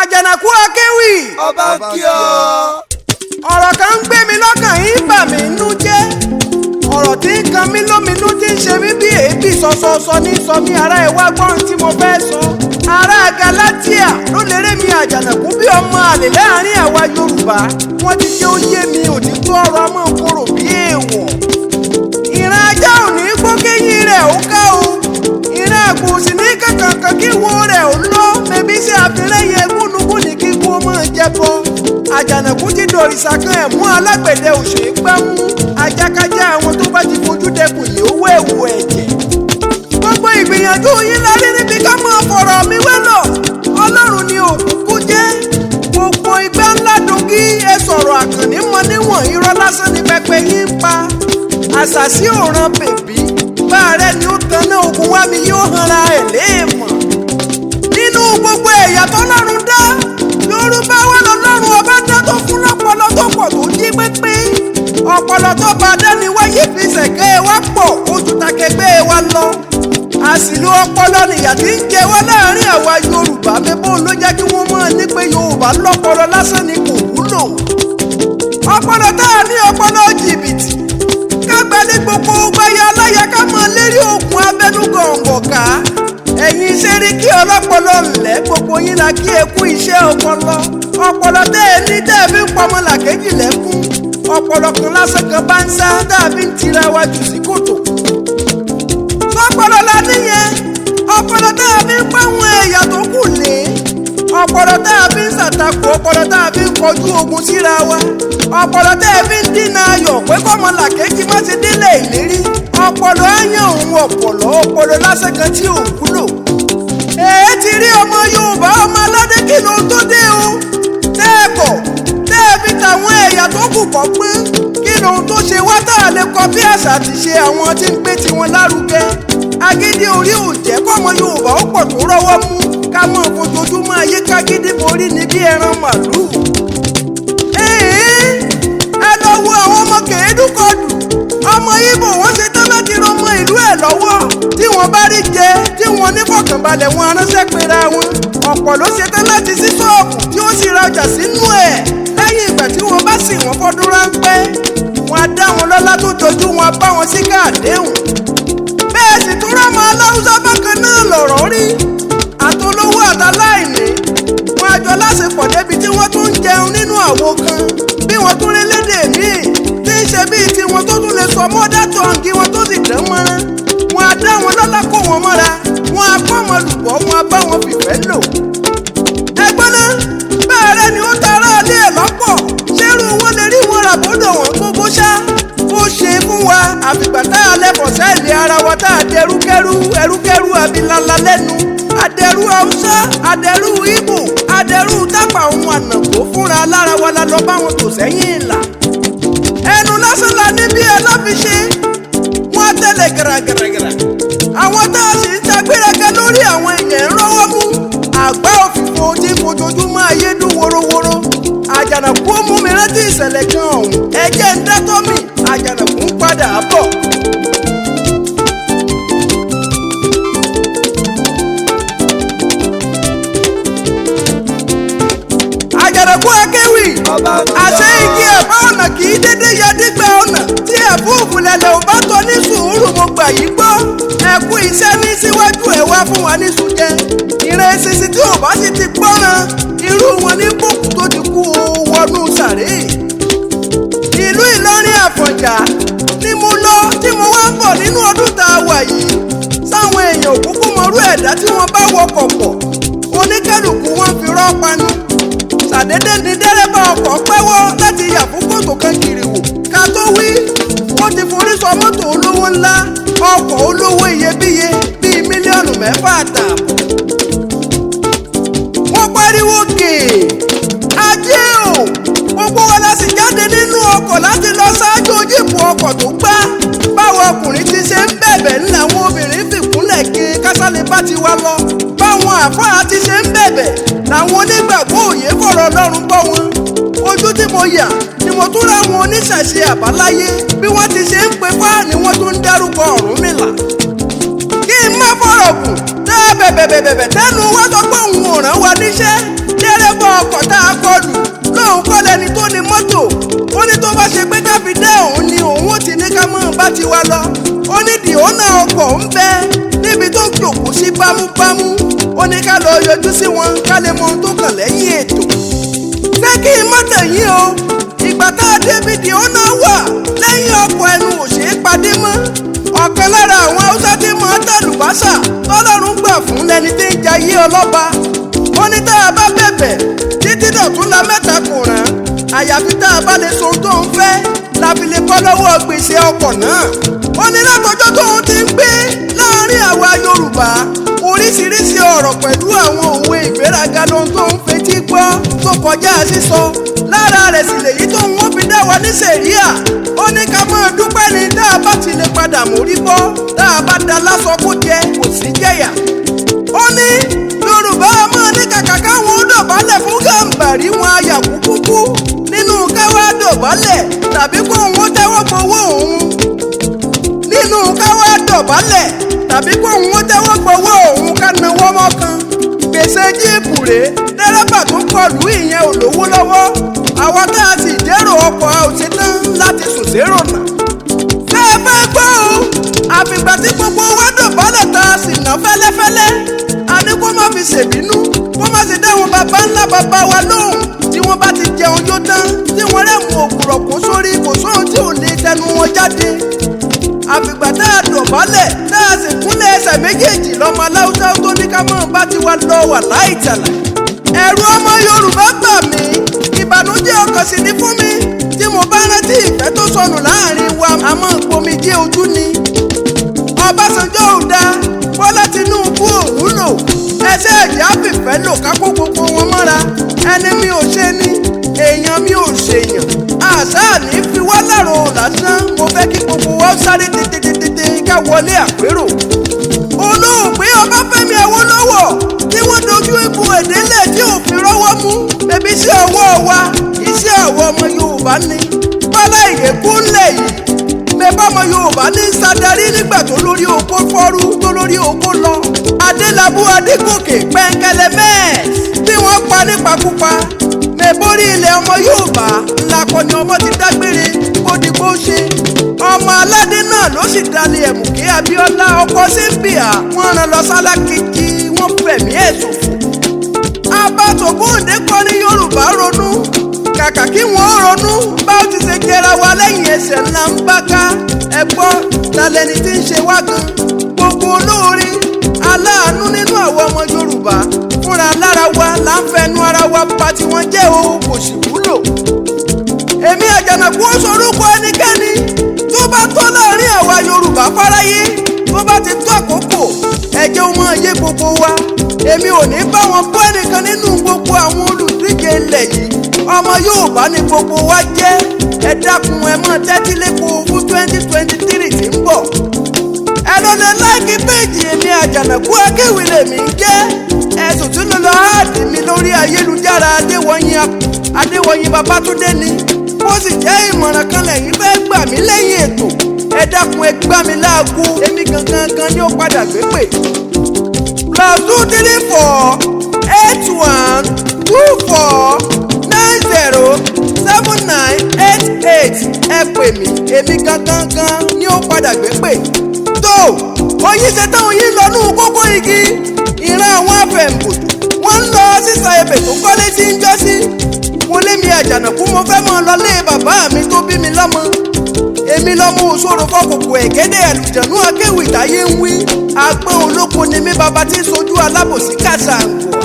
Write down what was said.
Àjànàkú Akéwì. Ọba kí ọ. Ọ̀rọ̀ kan ń gbé mi lọ́kàn yín bà mí nú jẹ́. Ọ̀rọ̀ tí ń kan mí lóminú tí ń ṣe mí bí èébì sọsọsọ ní sọ mí ará ẹ̀ wá gbọ́n tí mo fẹ́ sọ. Ará Galatia ló lérè mi Àjànàkú bí ọmọ àlè láàrin àwa Yorùbá. Wọ́n ti jẹ́ ó yé mi òtítọ́ ọ̀rọ̀ ọmọ kòrò bí èèwọ̀. Ìran ajá ò ní gbó kéyìn rẹ̀ ó ká o. Ìran àgbò sì ní kankan kí wo rẹ̀ ó lọ. Mẹ̀bí sí àfihàn yẹn gúnugún ní kí wọ́n máa jẹ bọ́. Àjànàkú ti dòrìṣà kan ẹ̀ mú alágbẹ̀dẹ òṣèré gbámú. Ajákájá àwọn tó bá ti fojú dẹkùn yìí ó wẹ̀ wò ẹ̀jẹ̀. Gbogbo ìgbìyànjú yín la rí níbi ká máa fọ̀rọ̀ mi wẹ́lọ̀. Ọlọ́run ni òkúkú jẹ́. Gbogbo ìgbà ńlá dùn kí ẹ sọ̀rọ̀ àkànní mọ níwọ̀n irọ́ lásán ní pẹpẹ yín ń pa. Àṣàsí òran bèbí bá rẹ ni ó tanná ogun wá mi yóò hanra ẹ̀ léèmọ̀. Nínú gbogbo ẹ̀yà tọ́lọ́run dá Yorùbá wà lọ́lọ́run ọba dá tó fún lọ́pọlọ tó pọ̀ tó jí pépé. Ọpọlọ tó bá dání wáyé fi ṣẹ̀kẹ́ wa pọ̀ ojú takẹgbẹ́ wa lọ. Àṣìlò ọpọlọ nìyà tí ń jẹ wá láàrin àwa Yorùbá mẹ́bọ́ ló jẹ́ kí wọ́n máa ní pé Yorùbá lọ́pọlọ lásán ni kò wúlò. Ọpọlọ tá a ní ọpọlọ jìbìtì. Kágbá ní gbogbo gbáyà aláya ká máa lérí òògùn abẹ́nú gọ̀ǹgọ̀ ká. Ẹ̀yin ṣeré kí ọlọ́pọlọ ńlẹ̀ gbogbo yín la kí ẹ kú iṣẹ́ ọpọlọ. Ọpọlọ tẹ́ ẹ ní tẹ́ ẹ fi ń pọmọ làkejì lẹ́kún. Ọpọlọ kan lásán kan bá ń sá tá a fi ń tira wa jù sí kòtò. Ọpọlọ la níyẹn. Ọpọlọ tá a fi ń pàwọn ẹ̀yà tó kù lé. Ọpọlọ tá a fi ń ṣàtakò. Ọpọlọ tá a fi ń kọjú ogun síra wa. Ọpọlọ tá a fi ń dínà ayọ̀ pé kọ́mọ làkejì má ti délé ìlérí. Ọpọlọ áyàn òun ọpọlọ lásán kan tí ò wúlò. Èé ti rí ọmọ Yorùbá ọmọ aládé kí ló tó dé o. Tẹ́ẹ̀kọ̀ tẹ́ẹ̀bí tàwọn ẹ̀yà tó kù kọ́ pé kí lóhun tó ṣe wá tá a lè kọ bí àṣà ti ṣe àwọn tí ń gbé tiwọn lárugẹ. Agídí orí ò jẹ́ kọ́mọ Yorùbá ó pọ̀ tó rọ́wọ́ mú ká mọ̀ fojoojúmọ́ ayé kágídí borí ni bí ẹran màlúù. Ẹ lọ wo àwọn ọmọ kèédúkọ̀dù. Ọmọ Ìgbò wọ́n ṣe tán láti ran ọmọ ìlú ẹ̀ lọ́wọ́. Tí wọ́n bá rí jẹ tí wọ́n ní fọkànbalẹ̀ wọn aránṣẹ́ pera wọn. Ọ̀pọ̀ ló ṣe tán láti sí ṣọ́ọ̀bù tí ó sì ra ọjà sínú ẹ̀. Lẹ́yìn ìgbà tí wọ́n bá sì wọ́n fọ́dún ráńpẹ́, wọ́n á dá wọn lọ́lá tó dojú wọn bá wọn sí káàdéhùn. Bẹ́ẹ̀ sì tún rámọ aláwùsá bákan náà lọ̀rọ̀ rí. Àtolówó àtàláìní. Wọ́n àjọ láṣepọ̀ débi tí wọ́n tún ń jẹun nínú àwo kan. Bí wọ́n tún rí lédè míì tí ń ṣe bíi tiwọn tó tún lè sọ mọ́dá tọ̀ǹgì wọn tó sì dán mọ́rán. Wọ́n á dá wọn lọ́lá kó wọn mọ́ra. Wọ́n á pọ́n wọn lùbọ́ wọn á bá wọn fìfẹ́ lò. Ẹgbọ́n náà bẹ́ẹ̀ rẹ ni ó tara ilé ẹ̀ lọ́pọ̀. Ṣérú wọn lè rí wọn ràbọ́dọ̀ wọn gbogbo ṣá. Ó ṣe fún wa àfìgbà tá a lẹ́fọ̀ sẹ́ẹ̀lì ara wa tá a dẹrúkẹ́rú ẹrúkẹ́rú abilala lẹ́nu. Adẹ̀rú Haúsá, adẹ̀rú Ìgbò, adẹ̀rú tápà ohun ànàkó fúnra lára wa la lọ bá wọn tò sẹ́yìn ìlà. Ẹnu lásán la ní bí ẹ lọ́ fi ṣe. Wọ́n á tẹ̀lé gẹ̀rẹ́gẹ̀rẹ́gẹ̀rẹ́. Àwọn tá a sì ń tagbéraga lórí àwọn èèyàn ń rọ́wọ́ mú. Àgbá òfìfo tí fojoojúmọ́ ayé dún worowóró. Àjànàkú ó mú mi rántí ìṣẹ̀lẹ̀ kan ọ̀hún. Ẹ̀jẹ̀ ń dátọ́ mi, Àjànàkú ń padà bọ̀. Àjànàkú Akéwì. Àṣẹ igi ẹ̀bá ọ̀nà kì í dédé ya dígbà ọ̀nà. Tí ẹ̀fúùfù lẹ̀lẹ̀ ò bá tọ́ ní sùúrù mo gbà yí gbọ́. Ẹ̀kú iṣẹ́ ní síwájú ẹ̀ wá fún wa ní sùjẹ́. Ìrìn ìsinsin tí ò bá sì ti gbọ́ràn. Irú wọn ní bòkú tó ti kú wọnú sàré. Ìlú Ìlọrin Àfọ̀njá ni mo lọ tí mo wá ń bọ̀ nínú ọdún tá a wà yìí. Sáwọn èèyàn òkúkú mọrú ẹ̀dá tí wọ́n bá wọkọ̀ pọ̀. Oníkálùkù wọn fi rọ́ panu. Ṣàdédé ni dẹ́rẹ́bà ọkọ̀ pẹ́wọ́ láti yà fún kòtò kan kiri wò. Ká tó wí, wọ́n ti forí sọ mọ́tò olówó ńlá, ọkọ̀ olówó iyebíye bíi mílíọ̀nù 6 àtààbọ̀. Wọ́n pariwo gèè. Ajé o! Gbogbo wa la sì jáde nínú ọkọ̀ láti lọ ṣáájú ojúbù ọkọ̀ tó gbá. Báwo ọkùnrin ti ṣe ń bẹ̀bẹ̀ ńlá àwọn obìnrin fìkúnlẹ̀ ké kásálẹ̀ bá ti wá lọ. Báwọn àfáà ti ṣe ń bẹ̀bẹ̀ làwọn onígbàgbọ́ òye fọ̀rọ̀ Ọlọ́run bọ́ wọn. Ojú tí mo yà ni mo tún ráwọn oníṣẹ̀ṣe àbáláyé bí wọ́n ti ṣe ń pe fáàní wọ́n tún ń dárúkọ Ọ̀rúnmìlà. Kí n má fọ̀rọ̀ kù tẹ́ bẹ̀bẹ̀bẹ̀bẹ̀ tẹ́nu wá sọ pé òun ò rán wa níṣẹ́. Dẹ́rẹ́bà kọlù lóun kọ́ lẹni tó ní mọ́tò. Ó ní tó bá ṣe pé káfíńdé òun ni òun ó ti ní ká mọ́ bá ti wá lọ. Ó ní dìónà ọkọ̀ ń bẹ níbi tó jòkó sí bámúbámú. Ó ní ká lọ yọjú sí wọn ká lè mọ ohun tó kàn lẹ́yìn ètò. Ṣé kí n má tẹ̀yìn o? Ìgbà tá a débi dìónà wà lẹ́yìn ọkọ̀ ẹnu ò ṣeé padé mọ́. Ọ̀kan lára àwọn Haúsá tí mọ̀ ọ́ tàlùbásà tọ́lọ́run gbà fún lẹni tí ń jayé ọlọ́ba. Ó ní tá a bá bẹ̀bẹ̀ títí dọ̀tún la mẹ́ta kò rán. Àyàfi tá a bá lè so ohun tó ń fẹ́ la fi lè bọ́ lọ́wọ́ gbèsè ọkọ̀ náà. Ó ní látọjọ́ tóun ti ń gbé láàrin àwa Yorùbá oríṣiríṣi ọ̀rọ̀ pẹ̀lú àwọn òwe ìgbéraga lohun tó ń fetí gbọ́ tó kọjá sísọ. Lára rẹ̀ sì lèyí tó ń wọ́n fi dá wa ní sẹ̀ríà. Ó ní ká máa dúpẹ́ ni tá a bá ti lè padà mórí bọ́ tá a bá da lásọ kó jẹ kò sí jẹ̀yà. Ó ní Yorùbá máa ní kàkà káwọn ó dọ̀bálẹ̀ fún Gàmbàrí wọn àyà kúkúkú nínú káwá dọ̀bálẹ̀ tàbí kó òun ó tẹ́wọ́ gbowó òun. Nínú káwá dọ̀bálẹ̀ tàbí kó òun ó tẹ́wọ́ gbowó òun ká náwó mọ́kàn. Gbèsè jíìpù rèé dẹ́rẹ́bà tó kọlù ìyẹn ò lówó lọ́wọ́. Àwa tá a sì jẹ́rò ọkọ̀ a ò ṣetán láti sùn sérò nà. Ṣé ẹ fẹ́ gbọ́ o? Àfìgbà tí gbogbo wa dọ̀bálẹ̀ tá a sì ná fẹ́lẹ́fẹ́lẹ́. A ní kó má fi ṣèbínú kó má sì dáhùn bàbá ńlá bàbá wa lóhùn. Tí wọ́n bá ti jẹun yó tán tí wọ́n rẹ̀mú òkùrọ̀ kó sórí kò sóhun tí ò lè tẹnu wọn jáde. Àfìgbà tá a dọ̀bálẹ̀ tá a sì kúnlẹ̀ ẹsẹ̀ méjèèjì lọ́mọ aláwùjọ tó ní ká mọ̀ bá ti wá lọ wà láìtàlà. Ẹ̀rù ọmọ Yorùbá bà mí, ìbànújẹ́ ọkàn sì ní fún mi. Tí mo bá rántí ìfẹ́ tó sọnù láàrin wa àmọ́ ìpomijé ojú ni. Ọbásanjọ́ ò dáa, Bọ́lá Tinúbú ò wúlò. Ẹsẹ̀ ẹ̀jẹ̀ á fìfẹ́ lò ká kó gbogbo wọn mọ́ra. Ẹni mi ò ṣe ni, èèyàn mi ò ṣèyàn. Àṣà ní fi wá lárò lásán. Mo fẹ́ kí gbogbo wa sáré tètè ká wọlé àpérò. Olóògbé Ọbáfẹ́mi Awólọ́wọ̀ tí wọ́n dojú ìbò èdélẹ̀ tí ò fi rọ́wọ́ mú. Bébí iṣẹ́ ọwọ́ wa, iṣẹ́ àwọn ọmọ Yorùbá ni. Bọ́lá Ìyèkú ńlẹ̀ yìí. Bẹ́ẹ̀ ọmọ Yorùbá ní sadarí nígbà tó lórí oko fọ́rú tó lórí oko lọ. Adélabú Adégòkè pẹ́ńkẹ́lẹ́ mẹ́ẹ̀ tí wọ́n pa nípakúpa. Mẹ́bórí ilẹ̀ ọmọ Yorùbá ńlá kọ́ni ọmọ ti dágbére kó di kó ṣe. Ọmọ aládé náà ló sì dalẹ̀ Ẹ̀mùké Abíọ́lá ọkọ Símbíà wọ́n rán lọ sálákejì wọ́n fẹ̀mí ẹ̀ ṣòfò. Abátògúndé kọ́ ní Yorùbá ronú kàkà kí wọ́n ronú bá ó ti ṣe jẹra wa lẹ́yìn ẹsẹ̀ ńlá ń bá ká. Ẹ gbọ́ talẹ́ni tí ń ṣe wá gan. Gbogbo olóore aláàánú nínú àwọn ọmọ Yorùbá fúnra lára wa là ń fẹnu ara wa pa tí wọ́n jẹ́ o kò sì wúlò. Èmi Àjànàkú ó sorúkọ ẹnikẹ́ni tó bá tó láàrin àwa Yorùbá fáráyé. Tó bá ti tó àkókò ẹ jẹ́ ó máa yé gbogbo wa. Èmi ò ní bá wọn bọ́ ẹnìkan nínú gbogbo àwọn olùdíje ilẹ̀ yìí. Ọmọ Yorùbá ni gbogbo wa jẹ́. Ẹ dákun ẹ mọ́ tẹ́tí lẹ́kọ̀ọ́ fún 2023 tí ń bọ̀. Ẹ lọ lè láìkí péèjì Èmi Àjànàkú Akéwì lèmi ń jẹ́. Ẹ sì tún lọ áàdì mi lórí ayélujára Adéwọ̀yìn Babátúndé ni. Bó sì jẹ́ ìmọ̀ràn kan lẹ́yìn fẹ́ gbà mí lẹ́yìn ètò. Ẹ dákun ẹ gbá mi láago èmi gangan ni ó padà gbé pè. +234 81 24 90 7988 ẹ pè mí èmi gangan ni ó padà gbé pè. Tó oyin ṣe tán oyin lọ́nù kókó igi ìran àwọn afẹ̀m̀bòdò wọ́n ń lọ sísà ebè tó kọ́lé tí ń jọ́ sí. Mo lémi Àjànàkú mo fẹ́ mọ́ lọlé bàbá mi tó bí mi lọ́mọ. Èmi lọ́mọ òṣòro fọkòkò ẹ̀gẹ́dẹ̀ àlùjànnú Akéwì táyé ń wí. Àgbọn olóko ni mí bàbá tí sojú alábòsí kàṣà ń wà.